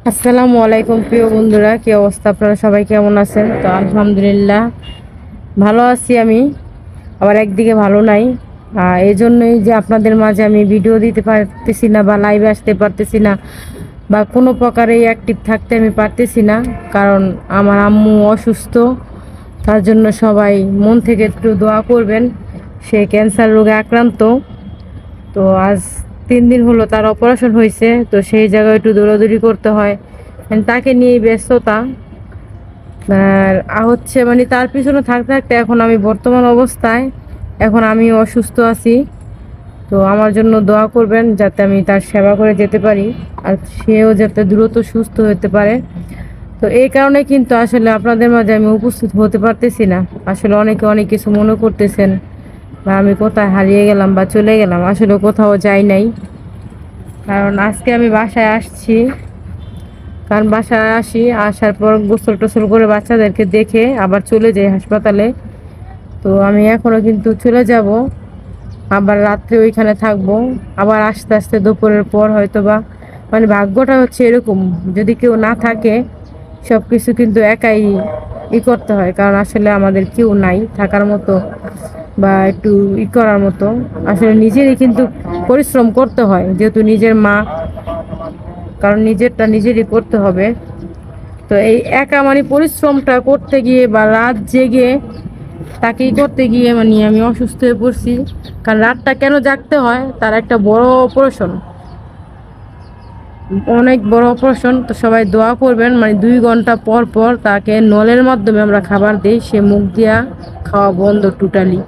আসসালামু আলাইকুম প্রিয় বন্ধুরা, কি অবস্থা? আপনারা সবাই কেমন আছেন? তো আলহামদুলিল্লাহ ভালো আছি আমি, আবার একদিকে ভালো নাই। এই জন্যই যে আপনাদের মাঝে আমি ভিডিও দিতে পারতেছি না বা লাইভে আসতে পারতেছি না বা কোনো প্রকারে অ্যাক্টিভ থাকতে আমি পারতেছি না, কারণ আমার আম্মু অসুস্থ। তার জন্য সবাই মন থেকে একটু দোয়া করবেন। সে ক্যান্সার রোগে আক্রান্ত। তো আজ 3 দিন হলো তার অপারেশন হয়েছে, তো সেই জায়গায় একটু দৌড়াদৌড়ি করতে হয়। তাকে নিয়ে ব্যস্ততা আর হচ্ছে মানে তার পিছনে থাকতে থাকতে এখন আমি বর্তমান অবস্থায় এখন আমি অসুস্থ আছি। তো আমার জন্য দোয়া করবেন যাতে আমি তার সেবা করে যেতে পারি আর সেও যাতে দ্রুত সুস্থ হতে পারে। তো এই কারণে কিন্তু আসলে আপনাদের মাঝে আমি উপস্থিত হতে পারতেছি না। আসলে অনেকে অনেক কিছু মনে করতেছেন বা আমি কোথায় হারিয়ে গেলাম বা চলে গেলাম, আসলে কোথাও যাই নাই। কারণ আজকে আমি বাসায় আসছি, কারণ বাসায় আসার পর গোসল টোসল করে বাচ্চাদেরকে দেখে আবার চলে যাই হাসপাতালে। তো আমি এখনও কিন্তু চলে যাব, আবার রাত্রে ওইখানে থাকবো, আবার আস্তে আস্তে দুপুরের পর হয়তো বা মানে ভাগ্যটা হচ্ছে এরকম, যদি কেউ না থাকে সব কিছু কিন্তু একাই করতে হয়। কারণ আসলে আমাদের কেউ নাই থাকার মতো বা একটু করার মতো। আসলে নিজেরই কিন্তু পরিশ্রম করতে হয়, যেহেতু নিজের মা, কারণ নিজেরটা নিজেরই করতে হবে। তো এই একা মানে পরিশ্রমটা করতে গিয়ে বা রাত জেগে তাকেই করতে গিয়ে মানে আমি অসুস্থ হয়ে পড়ছি। কারণ রাতটা কেন জাগতে হয়, তার একটা বড় অপারেশন, অনেক বড় অপারেশন। তো সবাই দোয়া করবেন, মানে 2 ঘন্টা পর পর তাকে নলের মাধ্যমে আমরা খাবার দিই, সে মুখ দিয়া খাওয়া বন্ধ টোটালি।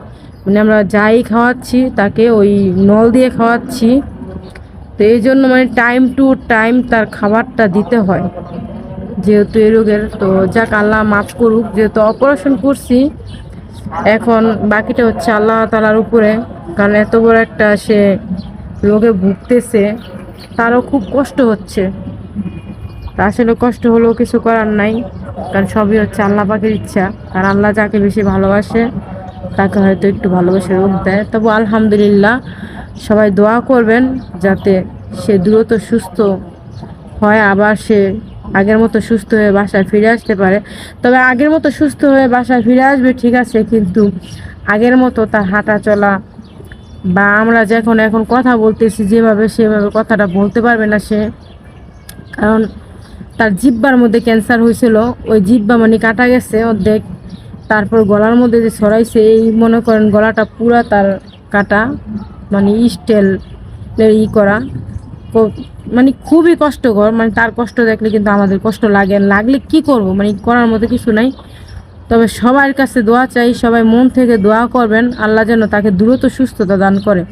মানে আমরা যাই খাওয়াচ্ছি তাকে ওই নল দিয়ে খাওয়াচ্ছি। তো এই জন্য মানে টাইম টু টাইম তার খাবারটা দিতে হয়, যেহেতু এই রোগের। তো যাক, আল্লাহ মাফ করুক, যেহেতু অপারেশন করছি, এখন বাকিটা হচ্ছে আল্লাহ তালার উপরে। কারণ এত বড় একটা সে রোগে ভুগতেছে, তারও খুব কষ্ট হচ্ছে। তা আসলে কষ্ট হলেও কিছু করার নাই, কারণ সবই হচ্ছে আল্লাহ পাকের ইচ্ছা। কারণ আল্লাহ যাকে বেশি ভালোবাসে তাকে হয়তো একটু ভালোবেসে রোগ দেয়। তবু আলহামদুলিল্লাহ, সবাই দোয়া করবেন যাতে সে দ্রুত সুস্থ হয়, আবার সে আগের মতো সুস্থ হয়ে বাসায় ফিরে আসতে পারে। তবে আগের মতো সুস্থ হয়ে বাসায় ফিরে আসবে ঠিক আছে, কিন্তু আগের মতো তার হাঁটা চলা বা আমরা যখন এখন কথা বলতেছি যেভাবে, সেভাবে কথাটা বলতে পারবে না সে। কারণ তার জিহ্বার মধ্যে ক্যান্সার হয়েছিল, ওই জিহ্বা মানে কাটা গেছে অর্ধেক। তারপর গলার মধ্যে যে ছড়াইছে, এই মনে করেন গলাটা পুরা তার কাটা, মানে স্টেল করা। মানে খুবই কষ্টকর। মানে তার কষ্ট দেখলে কিন্তু আমাদের কষ্ট লাগে, লাগলে কি করব, মানে করার মতো কিছু নাই। তবে সবার কাছে দোয়া চাই, সবাই মন থেকে দোয়া করবেন আল্লাহ যেন তাকে দ্রুত সুস্থতা দান করে।